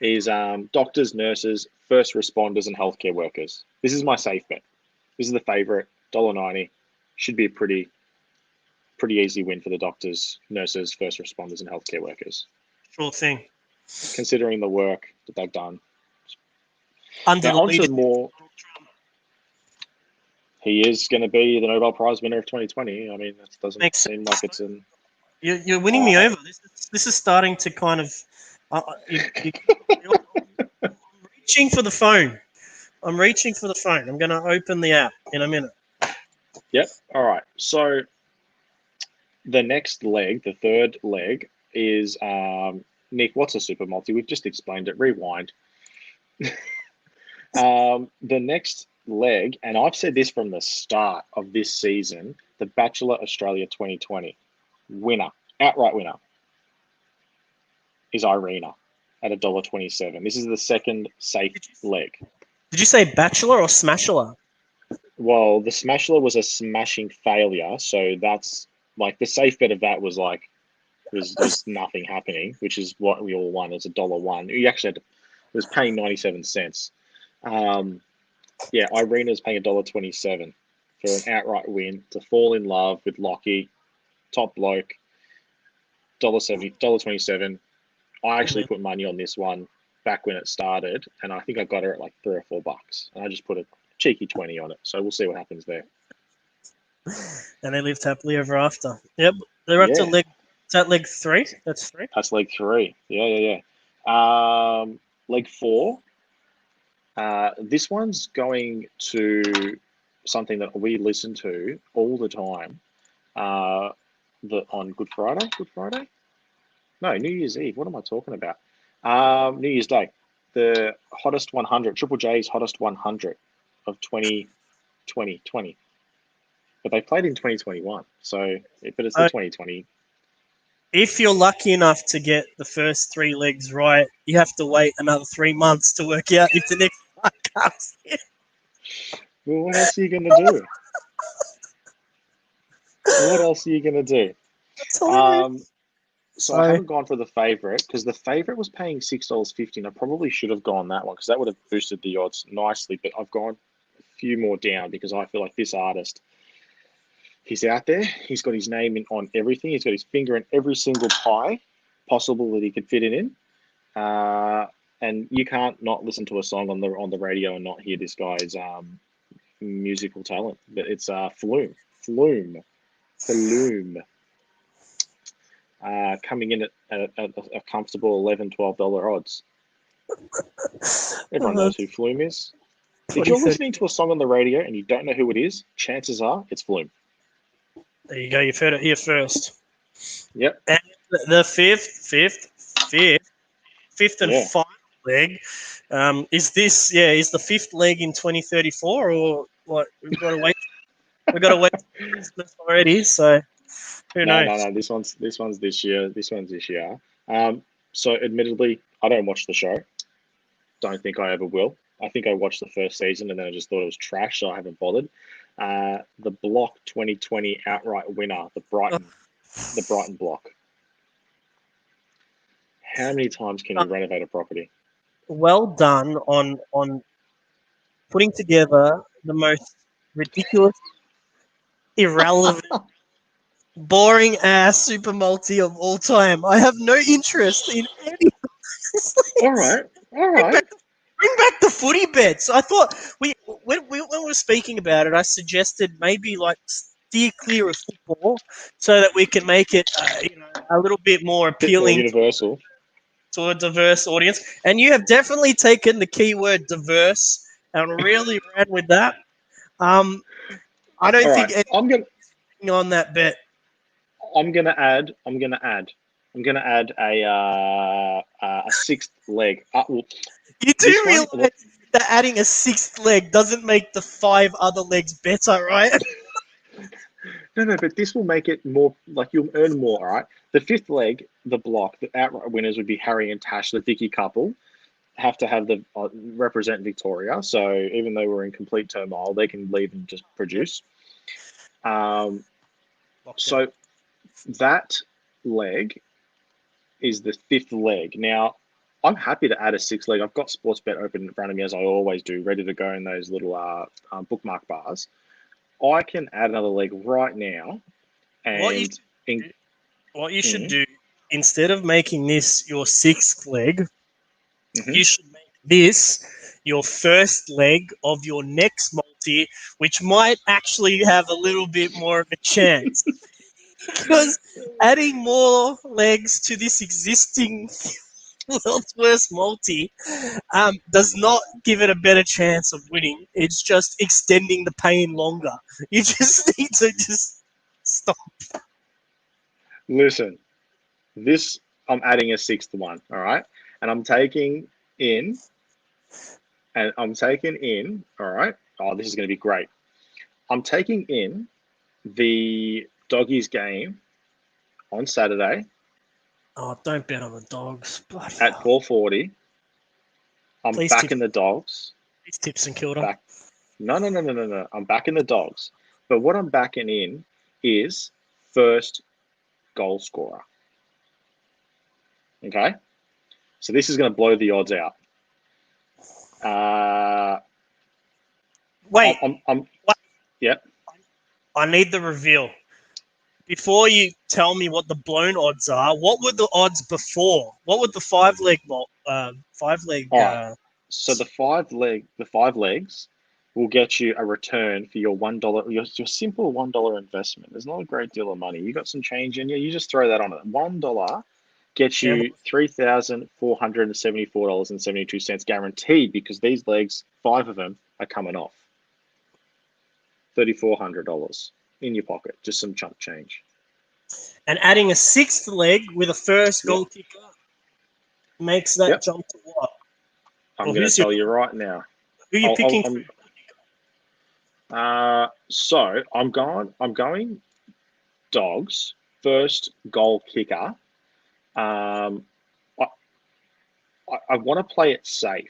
is doctors, nurses, first responders, and healthcare workers. This is my safe bet. This is the favorite. $1.90 should be a pretty easy win for the doctors, nurses, first responders, and healthcare workers. Sure thing. Considering the work that they've done. Under Now, the on to leadership more. He is going to be the Nobel Prize winner of 2020. I mean, that doesn't Makes seem like it's an. You're winning me over. This is starting to kind of. I'm reaching for the phone. I'm going to open the app in a minute. Yep. All right. So the next leg, the third leg, is Nick. What's a super multi? We've just explained it. Rewind. The next leg, and I've said this from the start of this season, the Bachelor Australia 2020 winner, outright winner, is Irina at $1.27. This is the second safe leg. Did you say Bachelor or Smasher? Well, the Smashler was a smashing failure, so that's like the safe bet of that was like was nothing happening, which is what we all won. It's $1.01. You actually was paying 97 cents. Yeah, Irina's paying $1.27 for an outright win to fall in love with Lockie, top bloke. $1.27. I actually put money on this one back when it started, and I think I got her at like $3 or $4, and I just put a cheeky 20 on it. So we'll see what happens there. And they lived happily ever after. Yep, they're up to leg. Is that leg 3? That's 3. That's leg 3. Yeah. Leg 4. This one's going to something that we listen to all the time. On Good Friday. No, New Year's Eve. What am I talking about? New Year's Day. The hottest 100. Triple J's hottest 100 of 2020. But they played in 2021. But it's the 2020. If you're lucky enough to get the first 3 legs right, you have to wait another 3 months to work out if the next one comes in. Well, what else are you going to do? So I haven't gone for the favourite because the favourite was paying $6.50, and I probably should have gone that one because that would have boosted the odds nicely. But I've gone a few more down because I feel like this artist, he's out there. He's got his name on everything. He's got his finger in every single pie possible that he could fit it in. And you can't not listen to a song on the radio and not hear this guy's musical talent. But it's Flume. Coming in at a comfortable $11, $12 odds. Everyone knows who Flume is. If you're listening to a song on the radio and you don't know who it is, chances are it's Flume. There you go. You've heard it here first. Yep. And the fifth and final leg is this. Yeah, is the 5th leg in 2034 or what? We've got to wait. We've got to wait for Christmas already. So. Who knows? No. This one's this year. So admittedly, I don't watch the show. Don't think I ever will. I think I watched the first season and then I just thought it was trash, so I haven't bothered. The Block 2020 outright winner, the Brighton Block. How many times can you renovate a property? Well done on putting together the most ridiculous, irrelevant, boring ass super multi of all time. I have no interest in any of this. All right. Bring back the footy bets. I thought when we were speaking about it, I suggested maybe like steer clear of football so that we can make it a little bit more Bit more appealing universal. to a diverse audience. And you have definitely taken the keyword diverse and really ran with that. I don't All think right. anything on that bet. I'm gonna add a sixth leg. You do This one- realize that adding a sixth leg doesn't make the 5 other legs better, right? No, but this will make it more like you'll earn more. All right. The fifth leg, the Block, the outright winners would be Harry and Tash, the Vicky couple. Have to have the represent Victoria. So even though we're in complete turmoil, they can leave and just produce. So that leg is the fifth leg. Now, I'm happy to add a sixth leg. I've got Sportsbet open in front of me, as I always do, ready to go in those little bookmark bars. I can add another leg right now. And what you should do, instead of making this your sixth leg, you should make this your first leg of your next multi, which might actually have a little bit more of a chance. Because adding more legs to this existing world's worst multi does not give it a better chance of winning. It's just extending the pain longer. You just need to just stop. Listen, I'm adding a sixth one, all right? And I'm taking in, all right? Oh, this is going to be great. I'm taking in the Doggies game on Saturday. Oh, don't bet on the Dogs. Bloody at hell. 4:40. I'm Please backing the Dogs. These tips and killed them. No. I'm backing the Dogs. But what I'm backing in is first goal scorer. Okay? So this is going to blow the odds out. Wait. Yep. I need the reveal. Before you tell me what the blown odds are, what were the odds before? What would the five leg? So the five legs will get you a return for your $1. Your simple $1 investment. There's not a great deal of money. You got some change in you. You just throw that on it. $1 gets you $3,474.72 guaranteed, because these legs, 5 of them, are coming off. $3,400 in your pocket, just some chump change. And adding a sixth leg with a first goal kicker makes that jump to what? I'm going to tell you right now. Who are you picking? So I'm going Dogs, first goal kicker. I want to play it safe.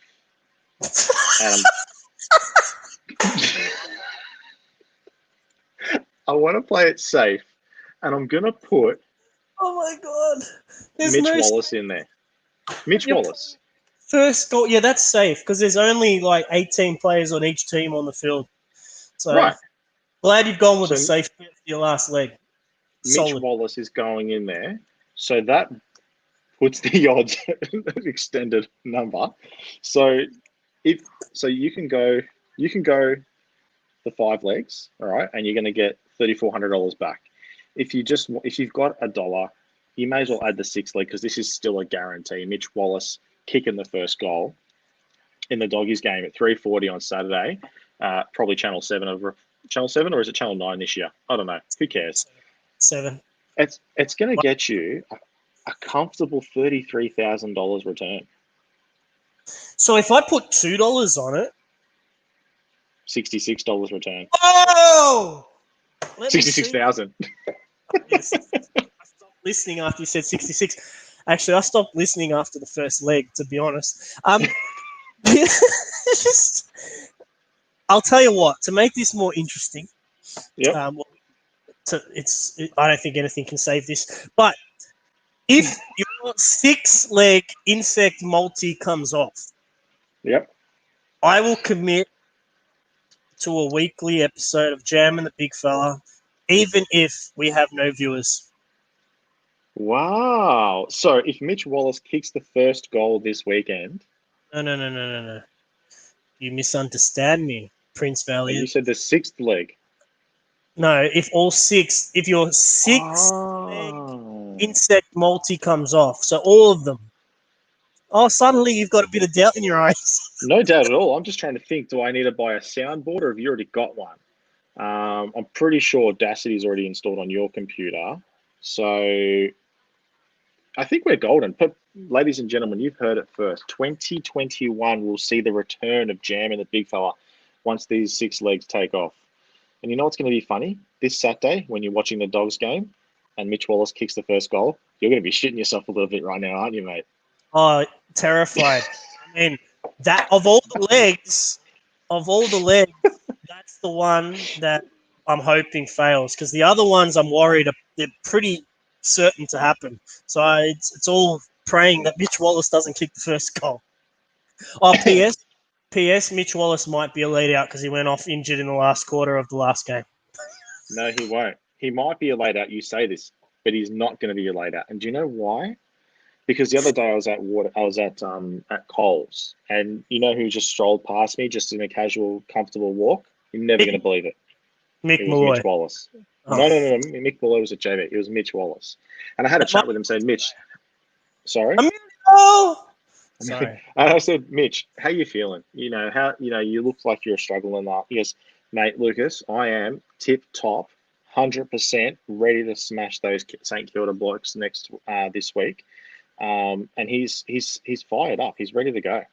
I want to play it safe, and I'm going to put my God. Mitch Wallace in there. Mitch Wallace. First goal. Yeah, that's safe because there's only like 18 players on each team on the field. So glad you've gone with the safe bet for your last leg. Mitch Wallace is going in there. So that puts the odds at an extended number. So you can go the 5 legs, all right, and you're going to get $3,400 back. If you've got $1, you may as well add the 6th leg, because this is still a guarantee. Mitch Wallace kicking the first goal in the Doggies game at 3:40 on Saturday. Probably Channel 7 or is it Channel 9 this year? I don't know. Who cares? 7. It's going to get you a comfortable $33,000 return. So if I put $2 on it, $66 return. Oh! $66,000. I stopped listening after you said 66. Actually, I stopped listening after the first leg, to be honest. I'll tell you what, to make this more interesting, Yep. I don't think anything can save this. But if your 6-leg insect multi comes off, Yep. I will commit to a weekly episode of Jam and the Big Fella, even if we have no viewers. Wow. So if Mitch Wallace kicks the first goal this weekend, No. You misunderstand me, Prince and you Valiant. said the 6th leg. No, if your 6-leg insect multi comes off, so all of them. Oh, suddenly you've got a bit of doubt in your eyes. No doubt at all. I'm just trying to think, do I need to buy a soundboard or have you already got one? I'm pretty sure Audacity is already installed on your computer. So I think we're golden. But ladies and gentlemen, you've heard it first. 2021 will see the return of Jam and the Big Fella once these 6 legs take off. And you know what's going to be funny? This Saturday, when you're watching the Dogs game and Mitch Wallace kicks the first goal, you're going to be shitting yourself a little bit right now, aren't you, mate? Oh, terrified. I mean, that of all the legs, that's the one that I'm hoping fails, because the other ones I'm worried they're pretty certain to happen. So it's all praying that Mitch Wallace doesn't kick the first goal. Oh, P.S. Mitch Wallace might be a lead out because he went off injured in the last quarter of the last game. No, he won't. He might be a laid out. You say this, but he's not going to be a laid out. And do you know why? Because the other day I was at Coles, and you know who just strolled past me just in a casual, comfortable walk? You're never going to believe it. Mick It was Malloy. Mitch Wallace. Oh. No. Mick Malloy was at JV. It was Mitch Wallace. And I had a chat with him saying, Mitch, sorry? Oh! Sorry. And I said, Mitch, how you feeling? You look like you're struggling up. He goes, mate, Lucas, I am tip top, 100% ready to smash those St Kilda blokes this week. And he's fired up. He's ready to go.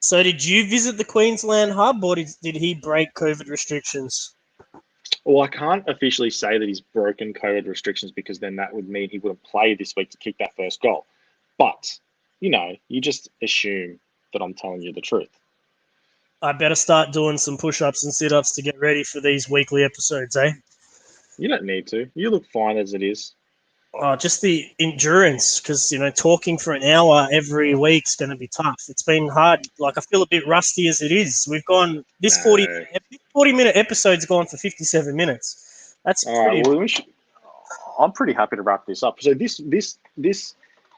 So did you visit the Queensland hub, or did he break COVID restrictions? Well, I can't officially say that he's broken COVID restrictions because then that would mean he wouldn't play this week to kick that first goal. But, you just assume that I'm telling you the truth. I better start doing some push-ups and sit-ups to get ready for these weekly episodes, eh? You don't need to. You look fine as it is. Oh, just the endurance, because, talking for an hour every week's going to be tough. It's been hard. Like, I feel a bit rusty as it is. We've gone, this 40-minute episode's gone for 57 minutes. That's all pretty... right, well, I'm pretty happy to wrap this up. So this,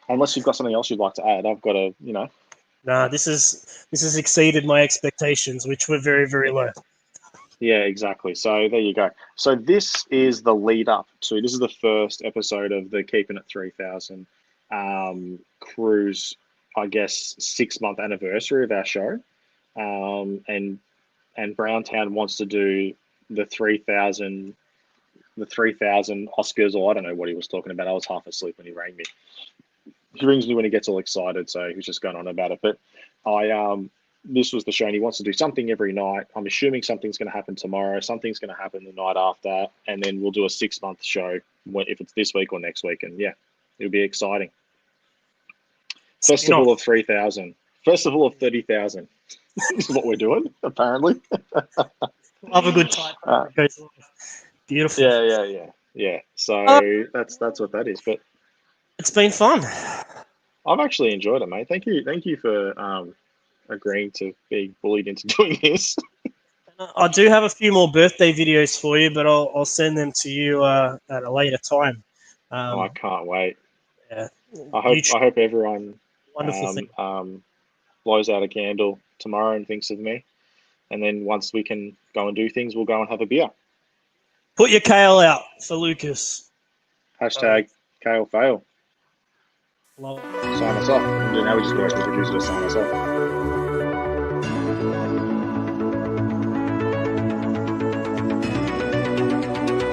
unless you've got something else you'd like to add, I've got to, Nah, this has exceeded my expectations, which were very, very low. Yeah, exactly. So there you go. So this is the lead up to, this is the first episode of the Keeping It 3000 cruise, I guess, 6-month anniversary of our show. And Browntown wants to do the 3000 Oscars, or I don't know what he was talking about. I was half asleep when he rang me. He rings me when he gets all excited, so he was just going on about it. But this was the show, and he wants to do something every night. I'm assuming something's going to happen tomorrow. Something's going to happen the night after, and then we'll do a 6-month show if it's this week or next week. And yeah, it'll be exciting. Festival of 3,000. Festival of 30,000 is what we're doing, apparently. Love a good time. Beautiful. Yeah. So that's what that is. But it's been fun. I've actually enjoyed it, mate. Thank you for agreeing to be bullied into doing this. I do have a few more birthday videos for you, but I'll send them to you at a later time. I can't wait. Yeah. I hope everyone wonderful blows out a candle tomorrow and thinks of me. And then once we can go and do things, we'll go and have a beer. Put your kale out for Lucas. Hashtag kale fail. Love. Sign us off. Now we just got to produce it to sign us off.